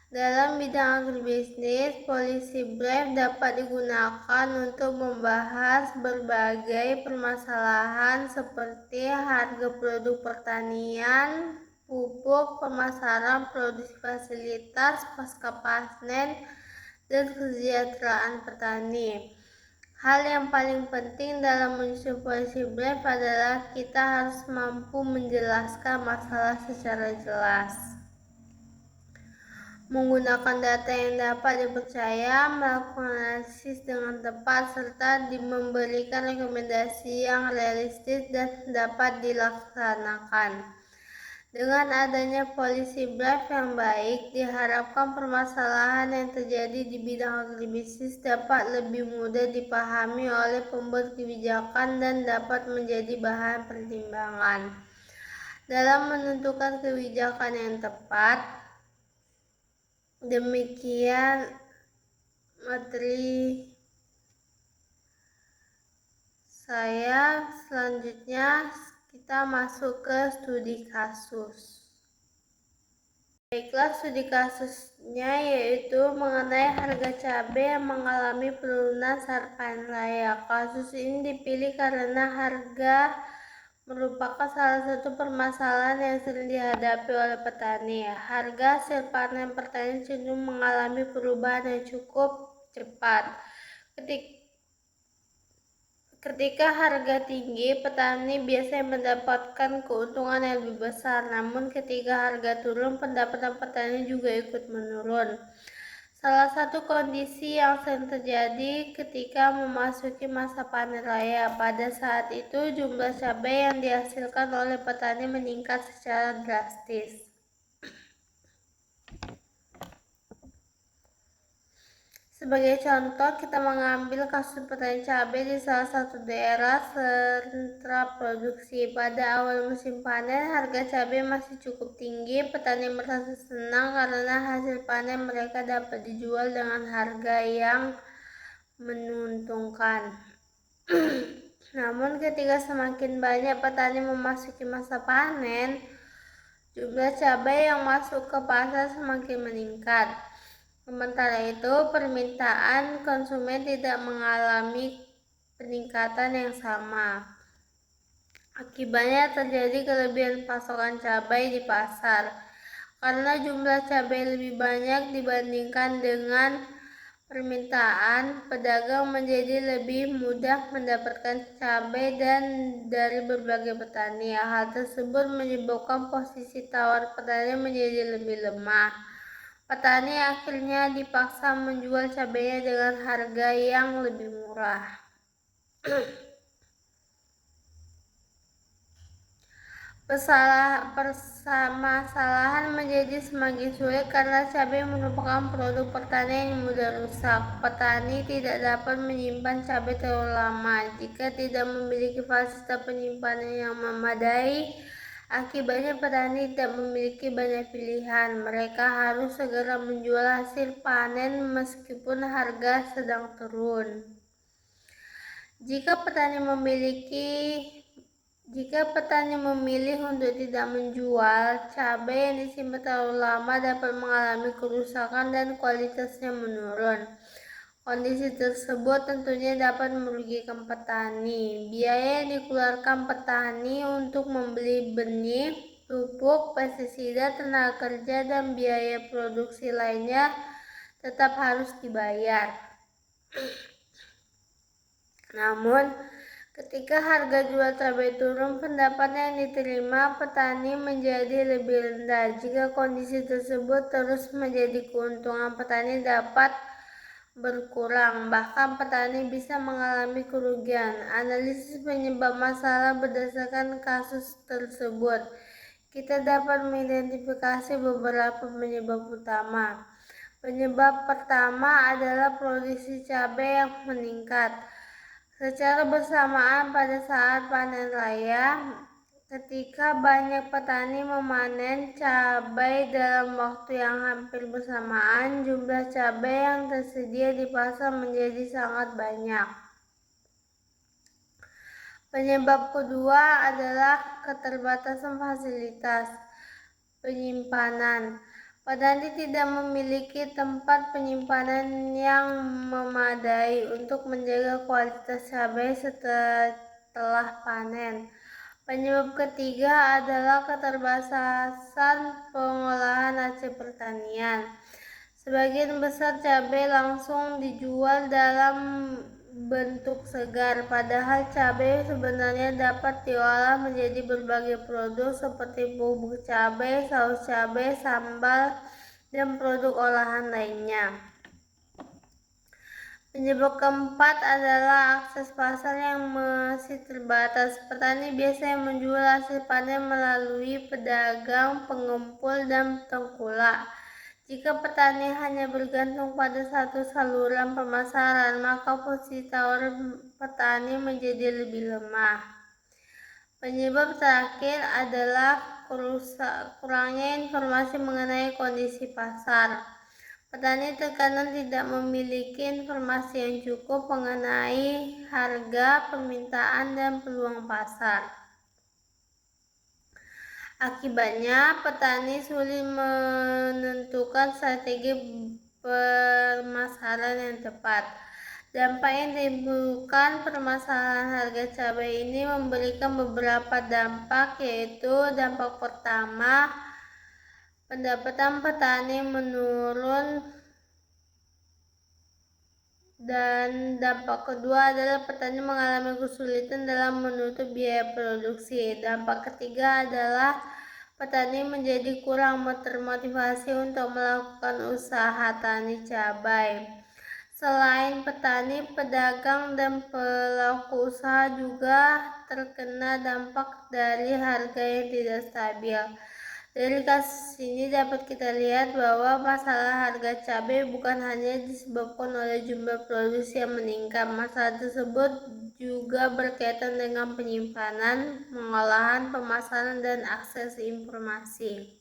Dalam bidang agribisnis, policy brief dapat digunakan untuk membahas berbagai permasalahan seperti harga produk pertanian, pupuk, pemasaran, produksi fasilitas, pasca panen, dan kesejahteraan petani. Hal yang paling penting dalam menyusun policy brief adalah kita harus mampu menjelaskan masalah secara jelas, menggunakan data yang dapat dipercaya, melakukan analisis dengan tepat, serta memberikan rekomendasi yang realistis dan dapat dilaksanakan. Dengan adanya policy brief yang baik, diharapkan permasalahan yang terjadi di bidang agribisnis dapat lebih mudah dipahami oleh pembuat kebijakan dan dapat menjadi bahan pertimbangan dalam menentukan kebijakan yang tepat. Demikian materi saya. Selanjutnya kita masuk ke studi kasus. Baiklah, studi kasusnya yaitu mengenai harga cabai yang mengalami penurunan saat panen raya. Kasus ini dipilih karena harga merupakan salah satu permasalahan yang sering dihadapi oleh petani. Harga hasil panen pertanian cenderung mengalami perubahan yang cukup cepat. Ketika harga tinggi, petani biasanya mendapatkan keuntungan yang lebih besar. Namun ketika harga turun, pendapatan petani juga ikut menurun. Salah satu kondisi yang sering terjadi ketika memasuki masa panen raya. Pada saat itu, jumlah cabai yang dihasilkan oleh petani meningkat secara drastis. Sebagai contoh, kita mengambil kasus petani cabai di salah satu daerah sentra produksi. Pada awal musim panen, harga cabai masih cukup tinggi. Petani merasa senang karena hasil panen mereka dapat dijual dengan harga yang menguntungkan. Namun ketika semakin banyak petani memasuki masa panen, jumlah cabai yang masuk ke pasar semakin meningkat. Sementara itu, permintaan konsumen tidak mengalami peningkatan yang sama. Akibatnya terjadi kelebihan pasokan cabai di pasar. Karena jumlah cabai lebih banyak dibandingkan dengan permintaan, pedagang menjadi lebih mudah mendapatkan cabai dari berbagai petani. Hal tersebut menyebabkan posisi tawar petani menjadi lebih lemah. Petani akhirnya dipaksa menjual cabainya dengan harga yang lebih murah. Permasalahan menjadi semakin sulit karena cabai merupakan produk pertanian yang mudah rusak. Petani tidak dapat menyimpan cabai terlalu lama jika tidak memiliki fasilitas penyimpanan yang memadai. Akibatnya petani tidak memiliki banyak pilihan. Mereka harus segera menjual hasil panen meskipun harga sedang turun. Jika petani memilih untuk tidak menjual, cabai yang disimpan terlalu lama dapat mengalami kerusakan dan kualitasnya menurun. Kondisi tersebut tentunya dapat merugikan petani. Biaya yang dikeluarkan petani untuk membeli benih, pupuk, pestisida, tenaga kerja, dan biaya produksi lainnya tetap harus dibayar. Namun, ketika harga jual cabai turun, pendapatan yang diterima petani menjadi lebih rendah. Jika kondisi tersebut terus menjadi keuntungan petani dapat berkurang, bahkan petani bisa mengalami kerugian. Analisis penyebab masalah berdasarkan kasus tersebut. Kita dapat mengidentifikasi beberapa penyebab utama. Penyebab pertama adalah produksi cabai yang meningkat secara bersamaan pada saat panen raya. Ketika banyak petani memanen cabai dalam waktu yang hampir bersamaan, jumlah cabai yang tersedia di pasar menjadi sangat banyak. Penyebab kedua adalah keterbatasan fasilitas penyimpanan. Petani tidak memiliki tempat penyimpanan yang memadai untuk menjaga kualitas cabai setelah panen. Penyebab ketiga adalah keterbatasan pengolahan hasil pertanian. Sebagian besar cabai langsung dijual dalam bentuk segar, padahal cabai sebenarnya dapat diolah menjadi berbagai produk seperti bubuk cabai, saus cabai, sambal, dan produk olahan lainnya. Penyebab keempat adalah akses pasar yang masih terbatas. Petani biasanya menjual hasil panen melalui pedagang, pengumpul, dan tengkulak. Jika petani hanya bergantung pada satu saluran pemasaran, maka posisi tawar petani menjadi lebih lemah. Penyebab terakhir adalah kurangnya informasi mengenai kondisi pasar. Petani terkadang tidak memiliki informasi yang cukup mengenai harga, permintaan, dan peluang pasar. Akibatnya, petani sulit menentukan strategi pemasaran yang tepat. Dampak yang ditimbulkan permasalahan harga cabai ini memberikan beberapa dampak, yaitu dampak pertama, pendapatan petani menurun, dan dampak kedua adalah petani mengalami kesulitan dalam menutup biaya produksi. Dampak ketiga adalah petani menjadi kurang termotivasi untuk melakukan usaha tani cabai. Selain petani, pedagang dan pelaku usaha juga terkena dampak dari harga yang tidak stabil. Dari kasus ini dapat kita lihat bahwa masalah harga cabai bukan hanya disebabkan oleh jumlah produksi yang meningkat. Masalah tersebut juga berkaitan dengan penyimpanan, pengolahan, pemasaran, dan akses informasi.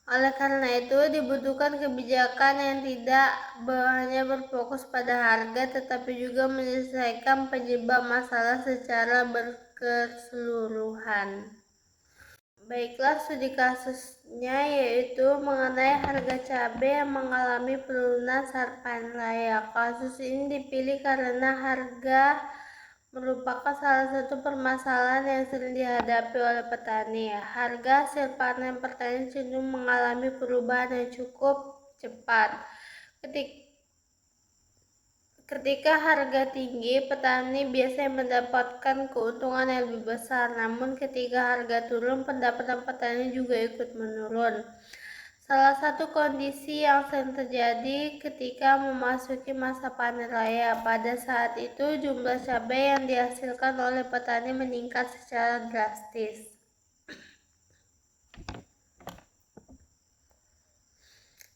Oleh karena itu, dibutuhkan kebijakan yang tidak hanya berfokus pada harga, tetapi juga menyelesaikan penyebab masalah secara berkeseluruhan. Baiklah, studi kasusnya yaitu mengenai harga cabai yang mengalami penurunan saat panen raya. Kasus ini dipilih karena harga merupakan salah satu permasalahan yang sering dihadapi oleh petani. Harga hasil panen pertanian cenderung mengalami perubahan yang cukup cepat. Ketika harga tinggi, petani biasanya mendapatkan keuntungan yang lebih besar. Namun ketika harga turun, pendapatan petani juga ikut menurun. Salah satu kondisi yang sering terjadi ketika memasuki masa panen raya. Pada saat itu, jumlah cabai yang dihasilkan oleh petani meningkat secara drastis.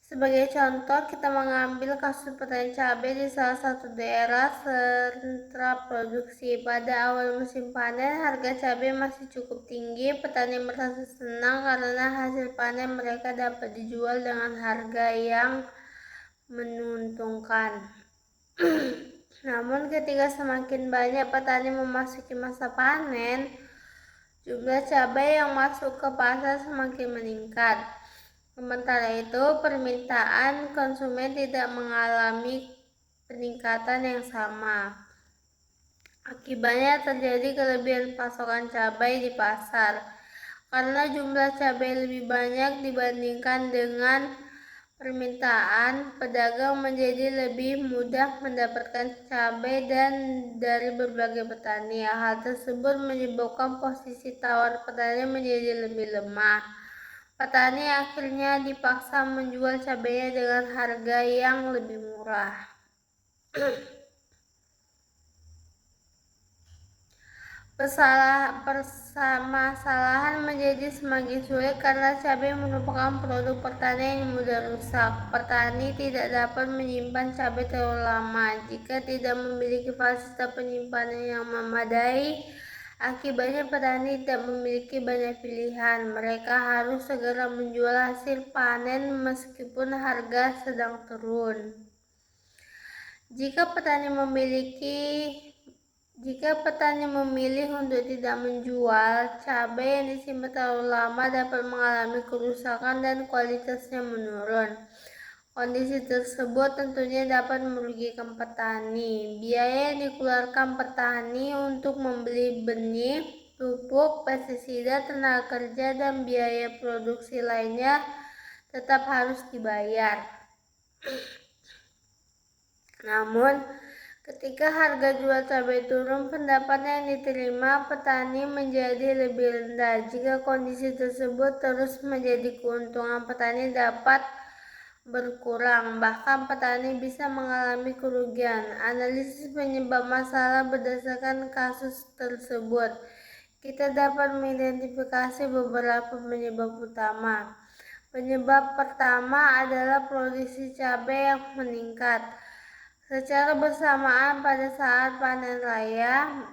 Sebagai contoh, kita mengambil kasus petani cabai di salah satu daerah sentra produksi. Pada awal musim panen, harga cabai masih cukup tinggi. Petani merasa senang karena hasil panen mereka dapat dijual dengan harga yang menguntungkan. Namun ketika semakin banyak petani memasuki masa panen, jumlah cabai yang masuk ke pasar semakin meningkat. Sementara itu, permintaan konsumen tidak mengalami peningkatan yang sama. Akibatnya terjadi kelebihan pasokan cabai di pasar. Karena jumlah cabai lebih banyak dibandingkan dengan permintaan, pedagang menjadi lebih mudah mendapatkan cabai dari berbagai petani. Hal tersebut menyebabkan posisi tawar petani menjadi lebih lemah. Petani akhirnya dipaksa menjual cabainya dengan harga yang lebih murah. Permasalahan menjadi semakin sulit karena cabai merupakan produk pertanian yang mudah rusak. Petani tidak dapat menyimpan cabai terlalu lama jika tidak memiliki fasilitas penyimpanan yang memadai. Akibatnya petani tidak memiliki banyak pilihan. Mereka harus segera menjual hasil panen meskipun harga sedang turun. Jika petani memilih untuk tidak menjual, cabai yang disimpan terlalu lama dapat mengalami kerusakan dan kualitasnya menurun. Kondisi tersebut tentunya dapat merugikan petani. Biaya yang dikeluarkan petani untuk membeli benih, pupuk, pestisida, tenaga kerja, dan biaya produksi lainnya tetap harus dibayar. Namun, ketika harga jual cabai turun, pendapatan yang diterima petani menjadi lebih rendah. Jika kondisi tersebut terus menjadi, keuntungan petani dapat berkurang, bahkan petani bisa mengalami kerugian. Analisis penyebab masalah berdasarkan kasus tersebut. Kita dapat mengidentifikasi beberapa penyebab utama. Penyebab pertama adalah produksi cabai yang meningkat secara bersamaan pada saat panen raya.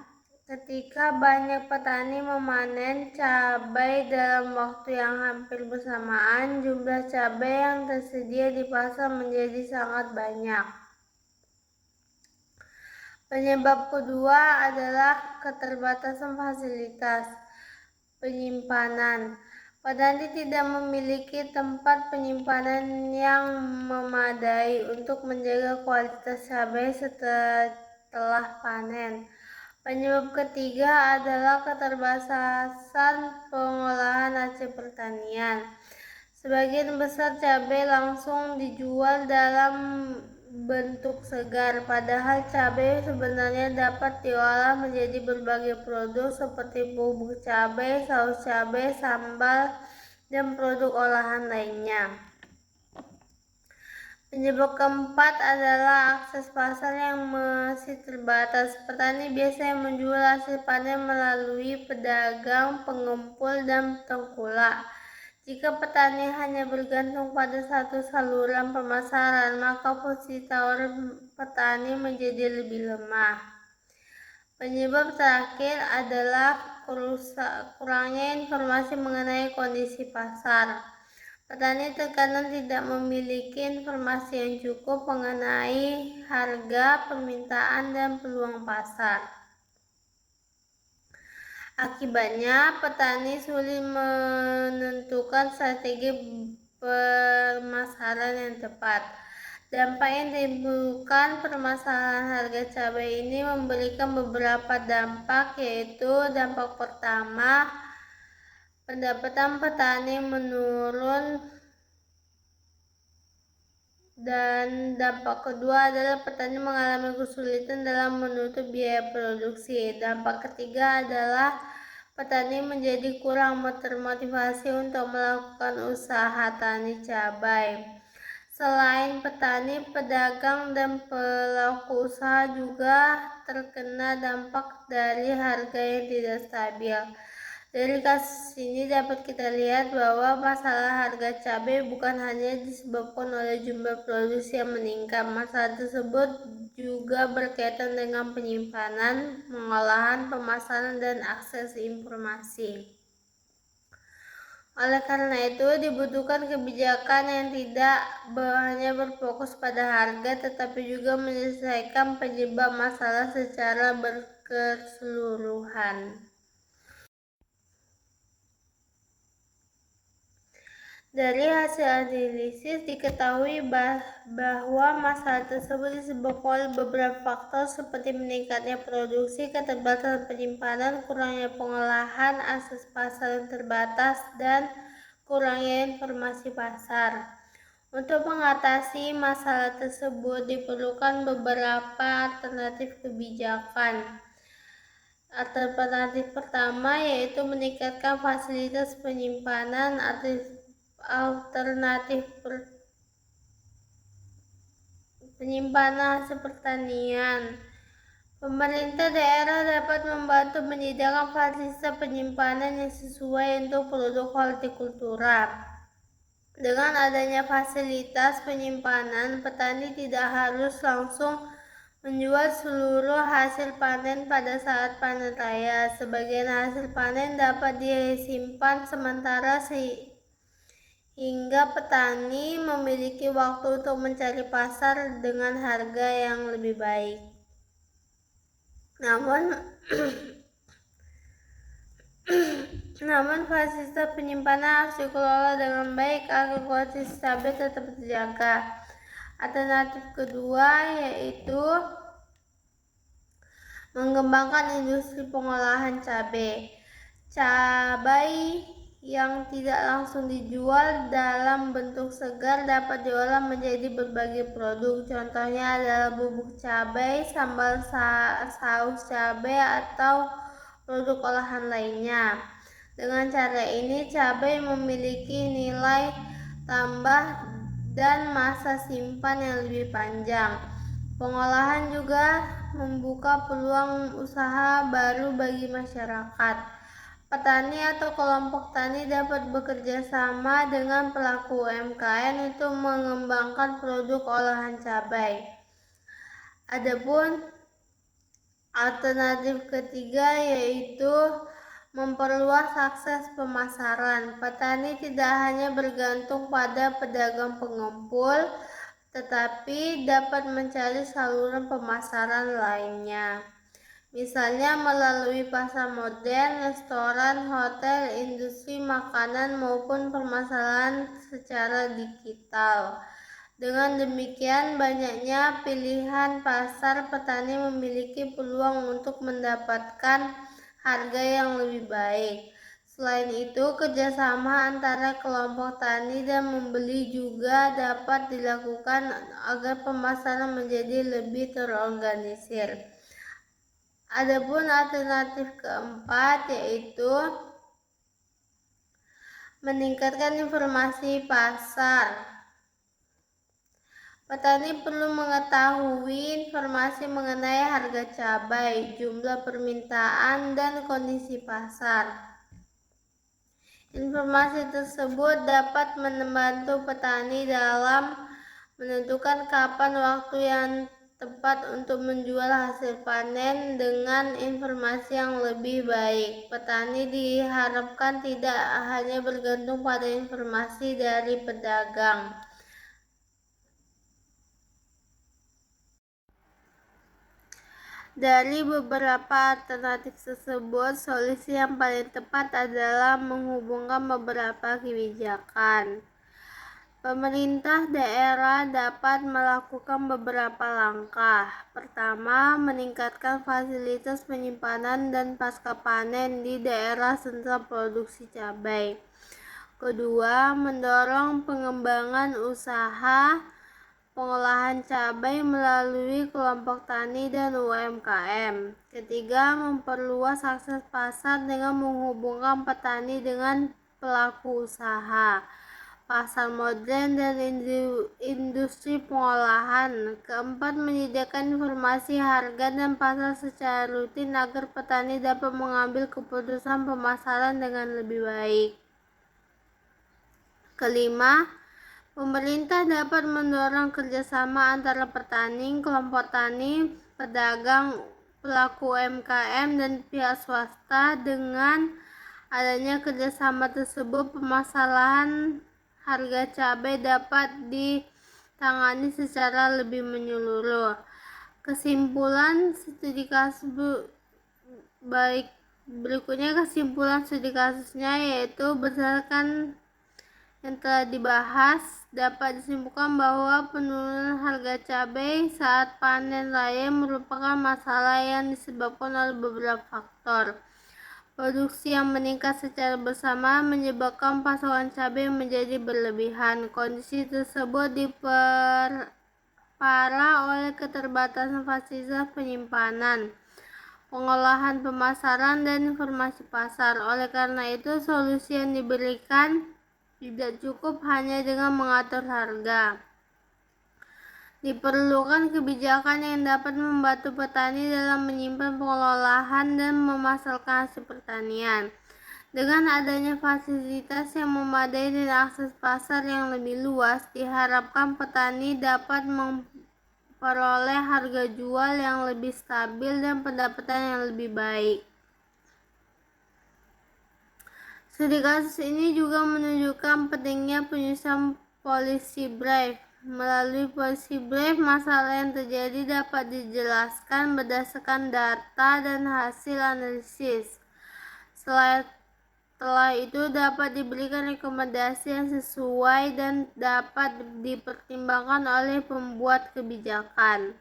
Ketika banyak petani memanen cabai dalam waktu yang hampir bersamaan, jumlah cabai yang tersedia di pasar menjadi sangat banyak. Penyebab kedua adalah keterbatasan fasilitas penyimpanan. Petani tidak memiliki tempat penyimpanan yang memadai untuk menjaga kualitas cabai setelah panen. Penyebab ketiga adalah keterbatasan pengolahan hasil pertanian. Sebagian besar cabai langsung dijual dalam bentuk segar, padahal cabai sebenarnya dapat diolah menjadi berbagai produk seperti bubuk cabai, saus cabai, sambal, dan produk olahan lainnya. Penyebab keempat adalah akses pasar yang masih terbatas. Petani biasanya menjual hasil panen melalui pedagang, pengumpul, dan tengkulak. Jika petani hanya bergantung pada satu saluran pemasaran, maka posisi tawar petani menjadi lebih lemah. Penyebab terakhir adalah kurangnya informasi mengenai kondisi pasar. Petani terkadang tidak memiliki informasi yang cukup mengenai harga, permintaan, dan peluang pasar. Akibatnya, petani sulit menentukan strategi pemasaran yang tepat. Dampak yang ditimbulkan permasalahan harga cabai ini memberikan beberapa dampak, yaitu dampak pertama, pendapatan petani menurun, dan dampak kedua adalah petani mengalami kesulitan dalam menutup biaya produksi. Dampak ketiga adalah petani menjadi kurang termotivasi untuk melakukan usaha tani cabai. Selain petani, pedagang dan pelaku usaha juga terkena dampak dari harga yang tidak stabil. Dari kasus ini dapat kita lihat bahwa masalah harga cabai bukan hanya disebabkan oleh jumlah produksi yang meningkat. Masalah tersebut juga berkaitan dengan penyimpanan, pengolahan, pemasaran, dan akses informasi. Oleh karena itu, dibutuhkan kebijakan yang tidak hanya berfokus pada harga, tetapi juga menyelesaikan penyebab masalah secara berkeseluruhan. Dari hasil analisis diketahui bahwa masalah tersebut disebabkan oleh beberapa faktor seperti meningkatnya produksi, keterbatasan penyimpanan, kurangnya pengolahan, akses pasar yang terbatas, dan kurangnya informasi pasar. Untuk mengatasi masalah tersebut diperlukan beberapa alternatif kebijakan. Alternatif pertama yaitu meningkatkan fasilitas penyimpanan. Alternatif penyimpanan hasil pertanian. Pemerintah daerah dapat membantu menyediakan fasilitas penyimpanan yang sesuai untuk produk hortikultura. Dengan adanya fasilitas penyimpanan, petani tidak harus langsung menjual seluruh hasil panen pada saat panen raya. Sebagian hasil panen dapat disimpan sementara hingga petani memiliki waktu untuk mencari pasar dengan harga yang lebih baik. Namun fasilitas penyimpanan harus dikelola dengan baik agar kualitas cabai tetap terjaga. Alternatif kedua yaitu mengembangkan industri pengolahan cabai. Cabai yang tidak langsung dijual dalam bentuk segar dapat diolah menjadi berbagai produk. Contohnya adalah bubuk cabai, sambal saus cabai, atau produk olahan lainnya. Dengan cara ini, cabai memiliki nilai tambah dan masa simpan yang lebih panjang. Pengolahan juga membuka peluang usaha baru bagi masyarakat. Petani atau kelompok tani dapat bekerja sama dengan pelaku UMKM untuk mengembangkan produk olahan cabai. Adapun alternatif ketiga yaitu memperluas akses pemasaran. Petani tidak hanya bergantung pada pedagang pengepul, tetapi dapat mencari saluran pemasaran lainnya. Misalnya melalui pasar modern, restoran, hotel, industri makanan, maupun permasalahan secara digital. Dengan demikian, banyaknya pilihan pasar, petani memiliki peluang untuk mendapatkan harga yang lebih baik. Selain itu, kerjasama antara kelompok tani dan membeli juga dapat dilakukan agar pemasaran menjadi lebih terorganisir. Adapun alternatif keempat yaitu meningkatkan informasi pasar. Petani perlu mengetahui informasi mengenai harga cabai, jumlah permintaan, dan kondisi pasar. Informasi tersebut dapat membantu petani dalam menentukan kapan waktu yang tepat untuk menjual hasil panen. Dengan informasi yang lebih baik, petani diharapkan tidak hanya bergantung pada informasi dari pedagang. Dari beberapa alternatif tersebut, solusi yang paling tepat adalah menghubungkan beberapa kebijakan. Pemerintah daerah dapat melakukan beberapa langkah. Pertama, meningkatkan fasilitas penyimpanan dan pasca panen di daerah sentra produksi cabai. Kedua, mendorong pengembangan usaha pengolahan cabai melalui kelompok tani dan UMKM. Ketiga, memperluas akses pasar dengan menghubungkan petani dengan pelaku usaha, pasar modern dan industri pengolahan. Keempat, menyediakan informasi harga dan pasar secara rutin agar petani dapat mengambil keputusan pemasaran dengan lebih baik. Kelima, pemerintah dapat mendorong kerjasama antara petani, kelompok tani, pedagang, pelaku UMKM, dan pihak swasta. Dengan adanya kerjasama tersebut, permasalahan harga cabai dapat ditangani secara lebih menyeluruh. Kesimpulan studi kasus berikutnya kesimpulan studi kasusnya yaitu berdasarkan yang telah dibahas, dapat disimpulkan bahwa penurunan harga cabai saat panen raya merupakan masalah yang disebabkan oleh beberapa faktor. Produksi yang meningkat secara bersamaan menyebabkan pasokan cabai menjadi berlebihan. Kondisi tersebut diperparah oleh keterbatasan fasilitas penyimpanan, pengolahan, pemasaran, dan informasi pasar. Oleh karena itu, solusi yang diberikan tidak cukup hanya dengan mengatur harga. Diperlukan kebijakan yang dapat membantu petani dalam menyimpan, pengolahan, dan memasarkan hasil pertanian. Dengan adanya fasilitas yang memadai dan akses pasar yang lebih luas, diharapkan petani dapat memperoleh harga jual yang lebih stabil dan pendapatan yang lebih baik. Studi kasus ini juga menunjukkan pentingnya penyusunan policy brief. Melalui policy brief, masalah yang terjadi dapat dijelaskan berdasarkan data dan hasil analisis. Setelah itu dapat diberikan rekomendasi yang sesuai dan dapat dipertimbangkan oleh pembuat kebijakan.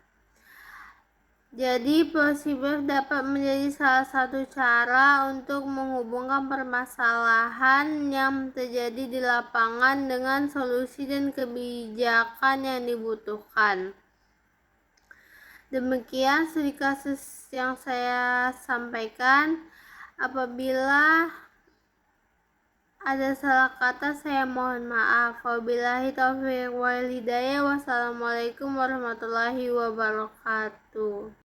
Jadi, policy brief dapat menjadi salah satu cara untuk menghubungkan permasalahan yang terjadi di lapangan dengan solusi dan kebijakan yang dibutuhkan. Demikian studi kasus yang saya sampaikan. Apabila ada salah kata, saya mohon maaf. Wabillahi taufiq wal hidayah. Wassalamualaikum warahmatullahi wabarakatuh.